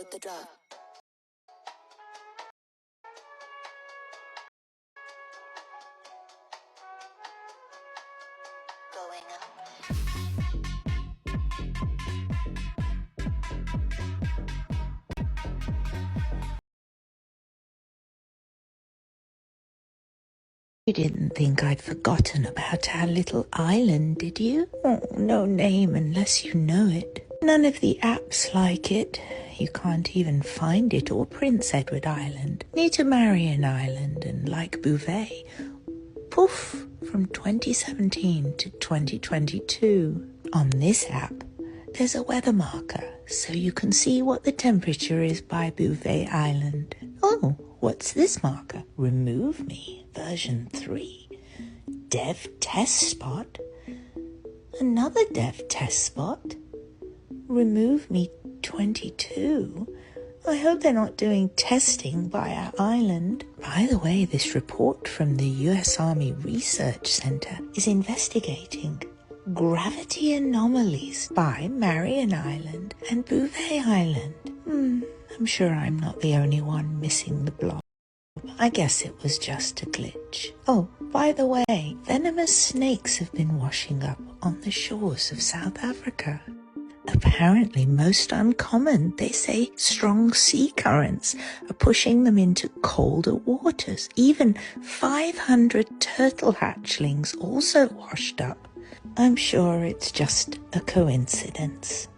Load the drop. Going up. You didn't think I'd forgotten about our little island, did you? Oh, no name unless you know it. None of the apps like it. You can't even find it, or Prince Edward Island. Need to Marion Island, and like Bouvet, poof, from 2017 to 2022. On this app, there's a weather marker, so you can see what the temperature is by Bouvet Island. Oh, what's this marker? Remove me. Version 3. Dev test spot. Another dev test spot. Remove me 22. I hope they're not doing testing by our island. By the way, this report from the US Army Research Center is investigating gravity anomalies by Marion Island and Bouvet Island. I'm sure I'm not the only one missing the blob. I guess it was just a glitch. Oh, by the way, venomous snakes have been washing up on the shores of South Africa. Apparently most uncommon. They say strong sea currents are pushing them into colder waters. Even 500 turtle hatchlings also washed up. I'm sure it's just a coincidence.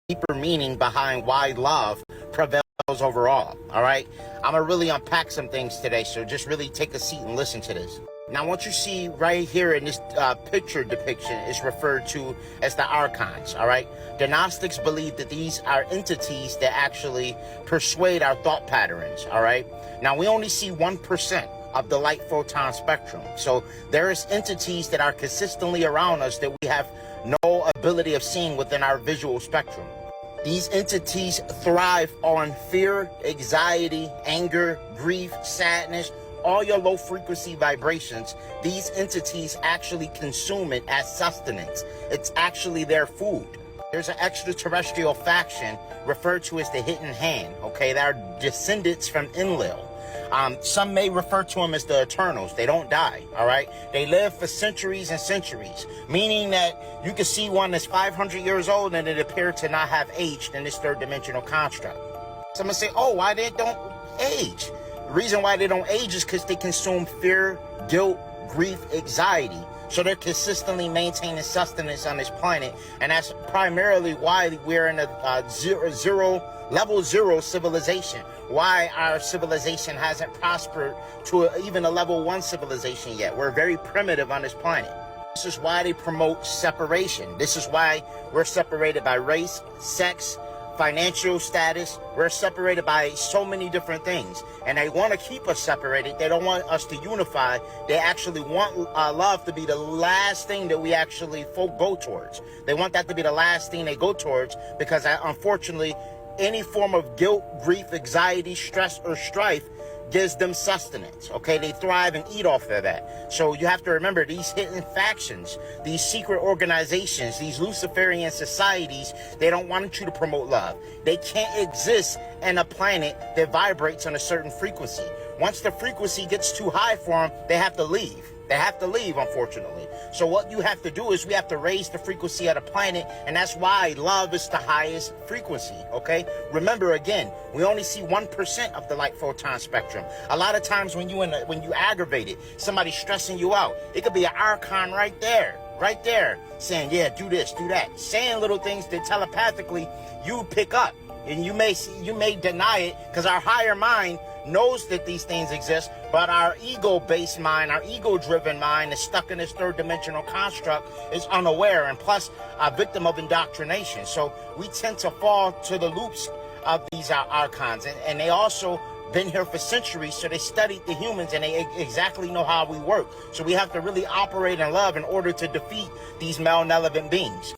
Deeper meaning behind why love prevails overall. All right, I'm gonna really unpack some things today, so just really take a seat and listen to this. Now, what you see right here in this picture depiction is referred to as the archons. All right, the Gnostics believe that these are entities that actually persuade our thought patterns. All right, now we only see 1% of the light photon spectrum, so there's entities that are consistently around us that we have no ability of seeing within our visual spectrum. These entities thrive on fear, anxiety, anger, grief, sadness, all your low frequency vibrations. These entities actually consume it as sustenance. It's actually their food. There's an extraterrestrial faction referred to as the Hidden Hand, okay? They're descendants from Enlil. Some may refer to them as the Eternals. They don't die, all right? They live for centuries and centuries, meaning that you can see one that's 500 years old and it appeared to not have aged in this third dimensional construct. Someone say, oh, why they don't age? The reason why they don't age is because they consume fear, guilt, grief, anxiety. So they're consistently maintaining sustenance on this planet, and that's primarily why we're in a level zero civilization. Why our civilization hasn't prospered to even a level 1 civilization yet. We're very primitive on this planet. This is why they promote separation. This is why we're separated by race, sex, financial status. We're separated by so many different things, and they want to keep us separated. They don't want us to unify. They actually want love to be the last thing that we actually go towards. They want that to be the last thing they go towards, because unfortunately any form of guilt, grief, anxiety, stress, or strife gives them sustenance, okay? They thrive and eat off of that. So you have to remember, these hidden factions, these secret organizations, these Luciferian societies, they don't want you to promote love. They can't exist in a planet that vibrates on a certain frequency. Once the frequency gets too high for them, they have to leave. They have to leave, unfortunately. So what you have to do is we have to raise the frequency of the planet, and that's why love is the highest frequency, okay? Remember, again, we only see 1% of the light photon spectrum. A lot of times when you aggravate it, somebody's stressing you out, it could be an archon right there, saying, yeah, do this, do that, saying little things that telepathically you pick up, and you may deny it, because our higher mind knows that these things exist, but our ego-based mind, our ego-driven mind is stuck in this third dimensional construct, is unaware, and plus a victim of indoctrination. So we tend to fall to the loops of these archons, and they also been here for centuries, so they studied the humans and they exactly know how we work. So we have to really operate in love in order to defeat these malevolent beings.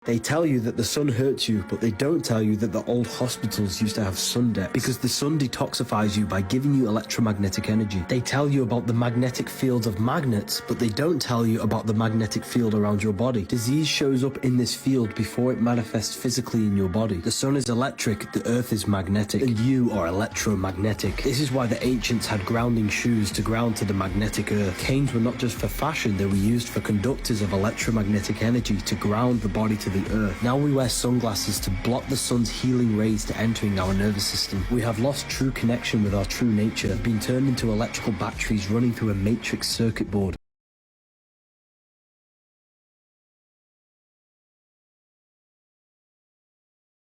They tell you that the sun hurts you, but they don't tell you that the old hospitals used to have sun decks because the sun detoxifies you by giving you electromagnetic energy. They tell you about the magnetic fields of magnets, but they don't tell you about the magnetic field around your body. Disease shows up in this field before it manifests physically in your body. The sun is electric, the earth is magnetic, and you are electromagnetic. This is why the ancients had grounding shoes to ground to the magnetic earth. Canes were not just for fashion, they were used for conductors of electromagnetic energy to ground the body to the earth. Now we wear sunglasses to block the sun's healing rays to entering our nervous system. We have lost true connection with our true nature, been turned into electrical batteries running through a matrix circuit board.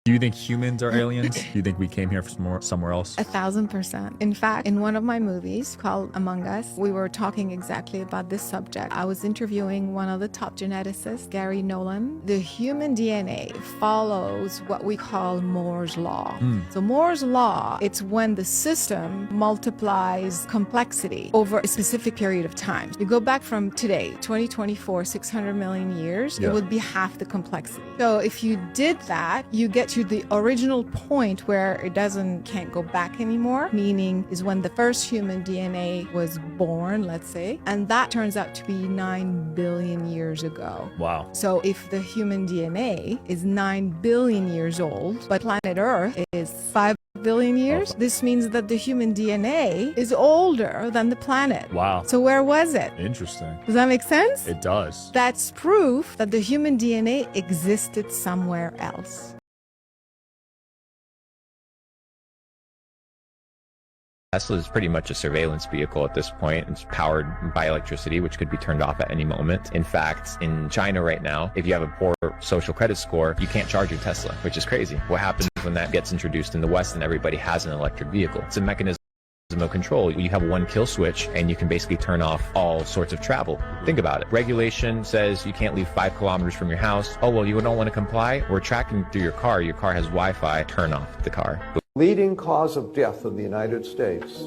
Do you think humans are aliens? Do you think we came here from somewhere else? 1000%. In fact, in one of my movies called Among Us, we were talking exactly about this subject. I was interviewing one of the top geneticists, Gary Nolan. The human DNA follows what we call Moore's Law. So Moore's Law, it's when the system multiplies complexity over a specific period of time. You go back from today, 2024, 600 million years, it would be half the complexity. So if you did that, you get to the original point where it can't go back anymore, meaning is when the first human DNA was born, let's say, and that turns out to be 9 billion years ago. Wow. So if the human DNA is 9 billion years old, but planet Earth is 5 billion years, this means that the human DNA is older than the planet. Wow. So where was it? Interesting. Does that make sense? It does. That's proof that the human DNA existed somewhere else. Tesla is pretty much a surveillance vehicle at this point. It's powered by electricity, which could be turned off at any moment. In fact, in China right now, if you have a poor social credit score, you can't charge your Tesla, which is crazy. What happens when that gets introduced in the West and everybody has an electric vehicle? It's a mechanism of control. You have one kill switch and you can basically turn off all sorts of travel. Think about it. Regulation says you can't leave 5 kilometers from your house. Oh, well, you don't want to comply? We're tracking through your car. Your car has Wi-Fi. Turn off the car. Leading cause of death in the United States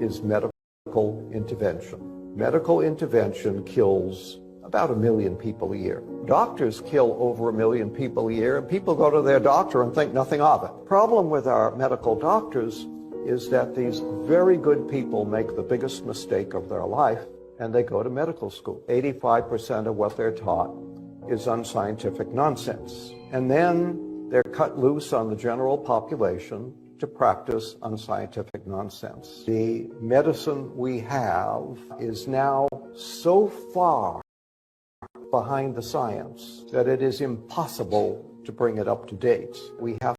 is medical intervention. Medical intervention kills about 1 million people a year. Doctors kill over 1 million people a year, and people go to their doctor and think nothing of it. Problem with our medical doctors is that these very good people make the biggest mistake of their life, and they go to medical school. 85% of what they're taught is unscientific nonsense. And then they're cut loose on the general population to practice unscientific nonsense. The medicine we have is now so far behind the science that it is impossible to bring it up to date. We have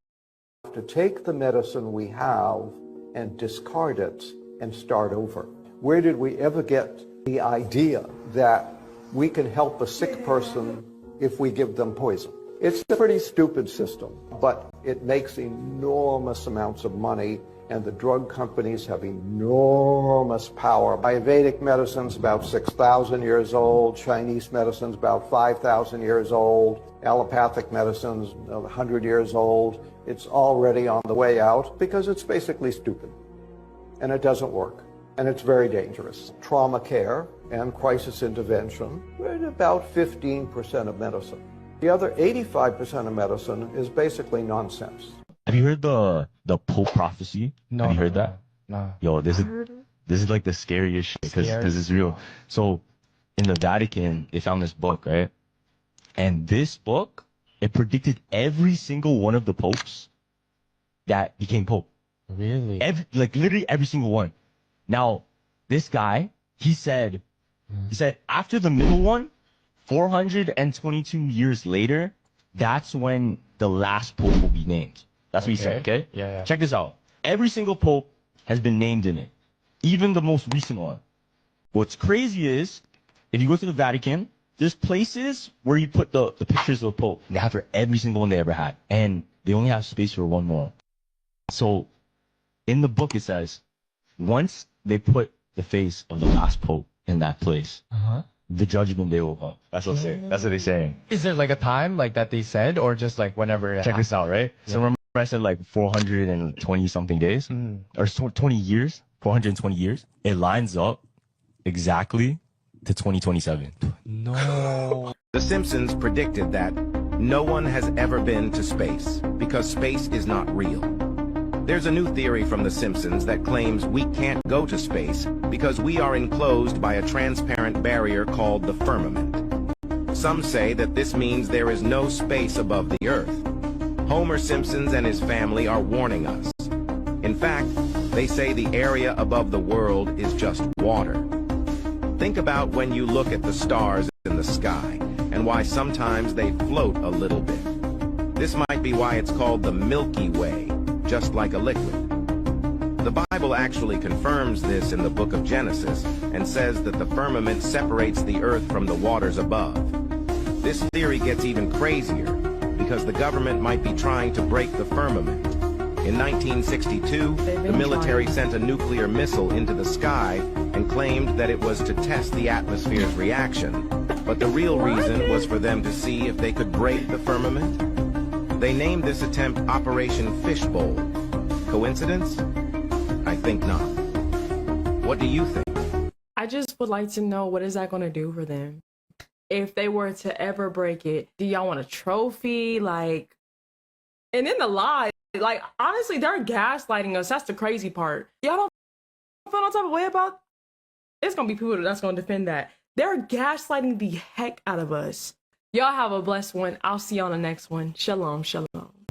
to take the medicine we have and discard it and start over. Where did we ever get the idea that we can help a sick person if we give them poison? It's a pretty stupid system, but it makes enormous amounts of money, and the drug companies have enormous power. Ayurvedic medicine's about 6,000 years old, Chinese medicine's about 5,000 years old, allopathic medicine's 100 years old. It's already on the way out because it's basically stupid, and it doesn't work, and it's very dangerous. Trauma care and crisis intervention, we're at about 15% of medicine. The other 85% of medicine is basically nonsense. Have you heard the Pope prophecy? No. Have you heard that? No. Yo, this is like the scariest shit because it's real. So in the Vatican, they found this book, right? And this book, it predicted every single one of the popes that became pope. Really? Literally every single one. Now, this guy, he said after the middle one, 422 years later, that's when the last pope will be named. That's what he said, okay? Yeah. Check this out. Every single pope has been named in it. Even the most recent one. What's crazy is, if you go to the Vatican, there's places where you put the pictures of the pope. They have for every single one they ever had. And they only have space for one more. So, in the book it says, once they put the face of the last pope in that place, the judgment day will come. That's what they're saying. Is there like a time like that they said, or just like whenever? Check this out, right? Yeah. So remember I said like 420 something days, or 20 years, 420 years. It lines up exactly to 2027. No. The Simpsons predicted that No one has ever been to space because space is not real. There's a new theory from The Simpsons that claims we can't go to space because we are enclosed by a transparent barrier called the firmament. Some say that this means there is no space above the Earth. Homer Simpson and his family are warning us. In fact, they say the area above the world is just water. Think about when you look at the stars in the sky and why sometimes they float a little bit. This might be why it's called the Milky Way, just like a liquid. The Bible actually confirms this in the book of Genesis and says that the firmament separates the earth from the waters above. This theory gets even crazier because the government might be trying to break the firmament. In 1962, the military sent a nuclear missile into the sky and claimed that it was to test the atmosphere's reaction. But the real reason was for them to see if they could break the firmament. They named this attempt Operation Fishbowl. Coincidence? I think not. What do you think? I just would like to know, what is that going to do for them? If they were to ever break it, do y'all want a trophy? Like, and then the lie, like, honestly, they're gaslighting us. That's the crazy part. Y'all don't feel no type of way about? It's going to be people that's going to defend that. They're gaslighting the heck out of us. Y'all have a blessed one. I'll see you on the next one. Shalom, shalom.